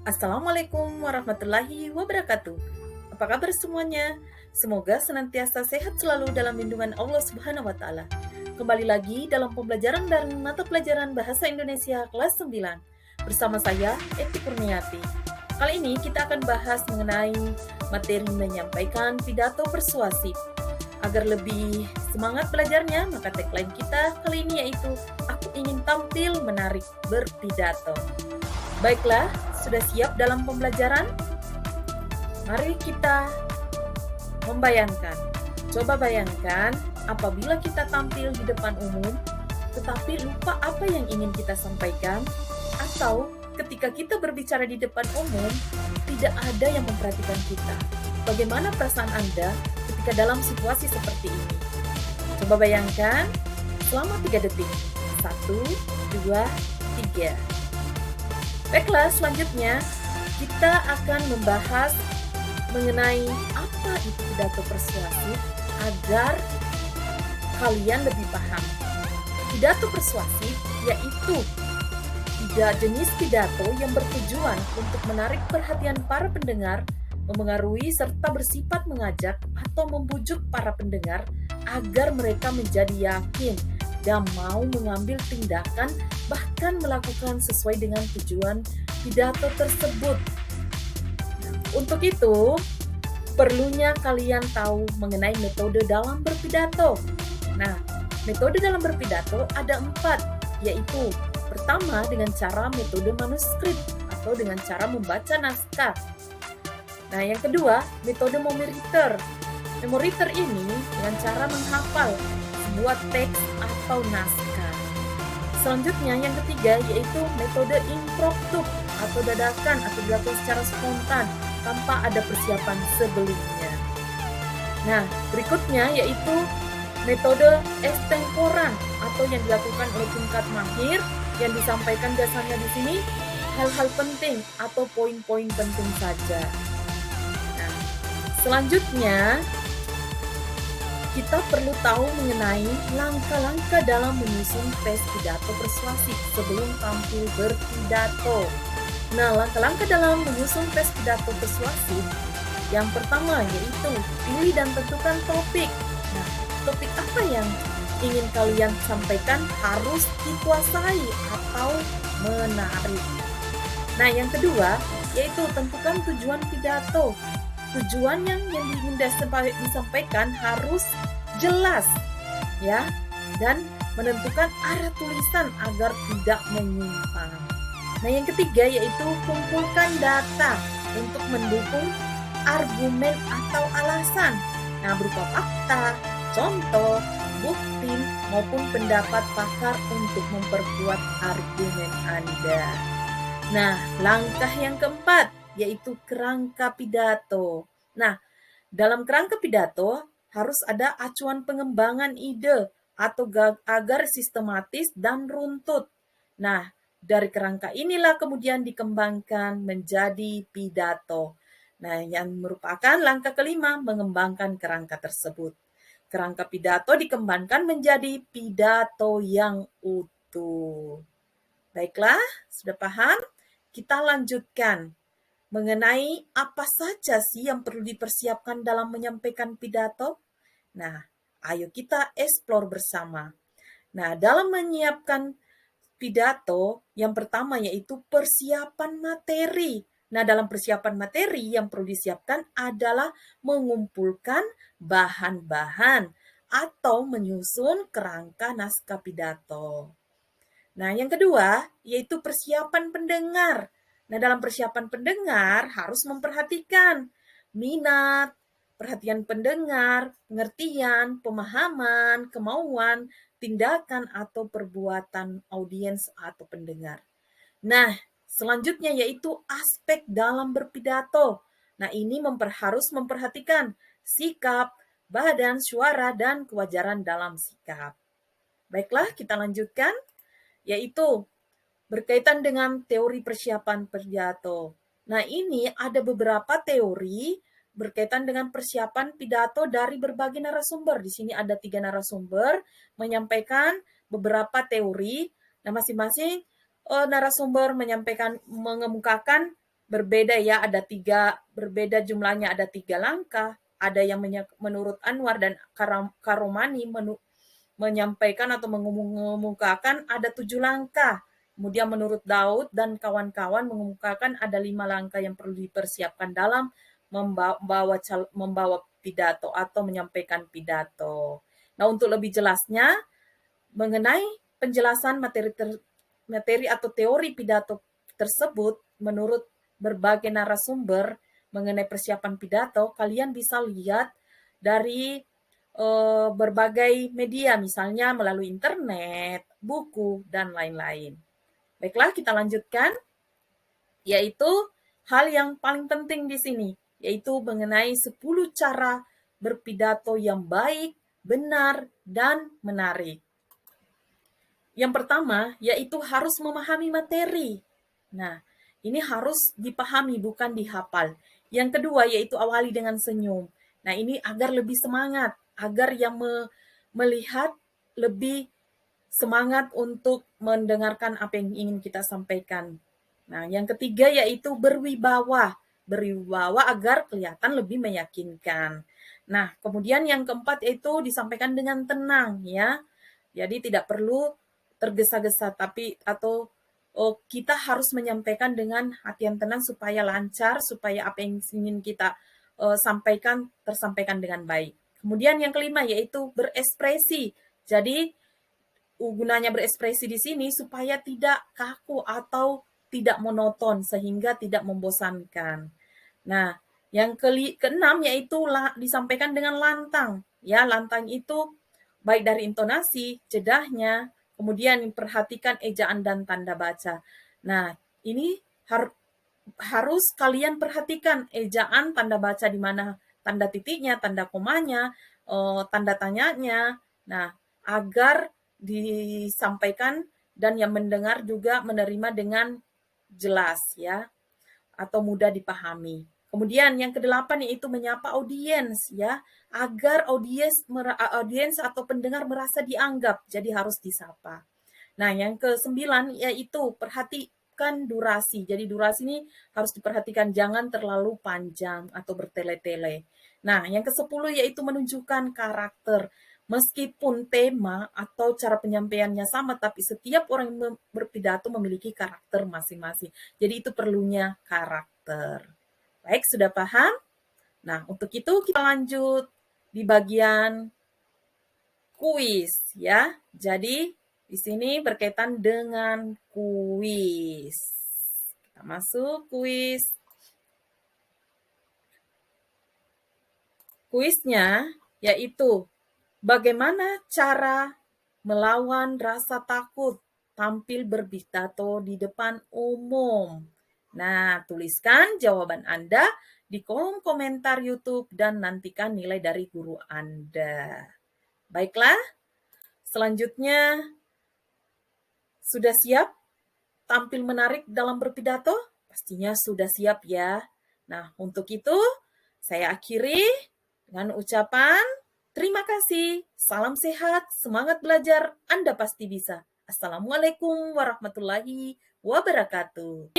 Assalamualaikum warahmatullahi wabarakatuh. Apa kabar semuanya? Semoga senantiasa sehat selalu dalam lindungan Allah Subhanahu wa taala. Kembali lagi dalam pembelajaran dan mata pelajaran Bahasa Indonesia kelas 9 bersama saya Eti Kurniati. Kali ini kita akan bahas mengenai materi menyampaikan pidato persuasif. Agar lebih semangat belajarnya, maka tagline kita kali ini yaitu aku ingin tampil menarik berpidato. Baiklah, sudah siap dalam pembelajaran? Mari kita membayangkan. Coba bayangkan apabila kita tampil di depan umum, tetapi lupa apa yang ingin kita sampaikan, atau ketika kita berbicara di depan umum, tidak ada yang memperhatikan kita. Bagaimana perasaan Anda ketika dalam situasi seperti ini? Coba bayangkan selama 3 detik. 1, 2, 3. Baiklah, selanjutnya kita akan membahas mengenai apa itu pidato persuasif agar kalian lebih paham. Pidato persuasif yaitu jenis pidato yang bertujuan untuk menarik perhatian para pendengar, memengaruhi serta bersifat mengajak atau membujuk para pendengar agar mereka menjadi yakin dan mau mengambil tindakan bahkan melakukan sesuai dengan tujuan pidato tersebut. Untuk itu, perlunya kalian tahu mengenai metode dalam berpidato. Nah, metode dalam berpidato ada 4, yaitu pertama dengan cara metode manuskrip atau dengan cara membaca naskah. Nah, yang kedua, metode memoriter. Memoriter ini dengan cara menghafal sebuah teks atau naskah. Selanjutnya yang ketiga yaitu metode impromptu atau dadakan atau dilakukan secara spontan tanpa ada persiapan sebelumnya. Nah, berikutnya yaitu metode extemporan atau yang dilakukan oleh tingkat mahir yang disampaikan biasanya di sini hal-hal penting atau poin-poin penting saja. Nah, selanjutnya kita perlu tahu mengenai langkah-langkah dalam menyusun tes pidato persuasif sebelum tampil berpidato. Nah, langkah-langkah dalam menyusun tes pidato persuasif yang pertama yaitu pilih dan tentukan topik. Nah, topik apa yang ingin kalian sampaikan harus dikuasai atau menarik. Nah, yang kedua yaitu tentukan tujuan pidato. Tujuan yang ingin disampaikan harus jelas, ya, dan menentukan arah tulisan agar tidak menyimpang. Nah, yang ketiga yaitu kumpulkan data untuk mendukung argumen atau alasan. Nah, berupa fakta, contoh, bukti, maupun pendapat pakar untuk memperkuat argumen Anda. Nah, langkah yang keempat yaitu kerangka pidato. Nah, dalam kerangka pidato harus ada acuan pengembangan ide atau agar sistematis dan runtut. Nah, dari kerangka inilah kemudian dikembangkan menjadi pidato. Nah, yang merupakan langkah kelima mengembangkan kerangka tersebut. Kerangka pidato dikembangkan menjadi pidato yang utuh. Baiklah, sudah paham? Kita lanjutkan mengenai apa saja sih yang perlu dipersiapkan dalam menyampaikan pidato. Nah, ayo kita eksplor bersama. Nah, dalam menyiapkan pidato, yang pertama yaitu persiapan materi. Nah, dalam persiapan materi yang perlu disiapkan adalah mengumpulkan bahan-bahan atau menyusun kerangka naskah pidato. Nah, yang kedua yaitu persiapan pendengar. Nah, dalam persiapan pendengar harus memperhatikan minat, perhatian pendengar, pengertian, pemahaman, kemauan, tindakan atau perbuatan audiens atau pendengar. Nah, selanjutnya yaitu aspek dalam berpidato. Nah, ini harus memperhatikan sikap, badan, suara, dan kewajaran dalam sikap. Baiklah, kita lanjutkan, yaitu berkaitan dengan teori persiapan pidato. Nah, ini ada beberapa teori berkaitan dengan persiapan pidato dari berbagai narasumber. Di sini ada 3 narasumber menyampaikan beberapa teori. Nah, masing-masing narasumber mengemukakan berbeda ya, ada tiga, berbeda jumlahnya, ada 3 langkah. Ada yang menurut Anwar dan Karomani menyampaikan atau mengemukakan ada 7 langkah. Kemudian menurut Daud dan kawan-kawan mengemukakan ada 5 langkah yang perlu dipersiapkan dalam membawa pidato atau menyampaikan pidato. Nah, untuk lebih jelasnya mengenai penjelasan materi atau teori pidato tersebut menurut berbagai narasumber mengenai persiapan pidato, kalian bisa lihat dari berbagai media, misalnya melalui internet, buku, dan lain-lain. Baiklah, kita lanjutkan, yaitu hal yang paling penting di sini, yaitu mengenai 10 cara berpidato yang baik, benar, dan menarik. Yang pertama, yaitu harus memahami materi. Nah, ini harus dipahami, bukan dihafal. Yang kedua, yaitu awali dengan senyum. Nah, ini agar lebih semangat, agar yang melihat lebih semangat untuk mendengarkan apa yang ingin kita sampaikan. Nah, yang ketiga yaitu berwibawa. Berwibawa agar kelihatan lebih meyakinkan. Nah, kemudian yang keempat yaitu disampaikan dengan tenang ya. Jadi tidak perlu tergesa-gesa kita harus menyampaikan dengan hati yang tenang supaya lancar, supaya apa yang ingin kita sampaikan tersampaikan dengan baik. Kemudian yang kelima yaitu berekspresi. Jadi gunanya berekspresi di sini supaya tidak kaku atau tidak monoton sehingga tidak membosankan. Nah, yang keenam yaitu disampaikan dengan lantang. Ya, lantang itu baik dari intonasi, jedahnya, kemudian perhatikan ejaan dan tanda baca. Nah, ini harus kalian perhatikan ejaan, tanda baca di mana tanda titiknya, tanda komanya, tanda tanyanya. Nah, agar disampaikan dan yang mendengar juga menerima dengan jelas ya atau mudah dipahami. Kemudian yang kedelapan yaitu menyapa audiens ya, agar audiens atau pendengar merasa dianggap, jadi harus disapa. Nah, yang kesembilan yaitu perhatikan durasi. Jadi durasi ini harus diperhatikan, jangan terlalu panjang atau bertele-tele. Nah, yang kesepuluh yaitu menunjukkan karakter. Meskipun tema atau cara penyampaiannya sama, tapi setiap orang yang berpidato memiliki karakter masing-masing. Jadi itu perlunya karakter. Baik, sudah paham? Nah, untuk itu kita lanjut di bagian kuis ya. Jadi di sini berkaitan dengan kuis. Kita masuk kuis. Kuisnya yaitu bagaimana cara melawan rasa takut tampil berpidato di depan umum. Nah, tuliskan jawaban Anda di kolom komentar YouTube dan nantikan nilai dari guru Anda. Baiklah, selanjutnya sudah siap tampil menarik dalam berpidato? Pastinya sudah siap ya. Nah, untuk itu saya akhiri dengan ucapan terima kasih, salam sehat, semangat belajar, Anda pasti bisa. Assalamualaikum warahmatullahi wabarakatuh.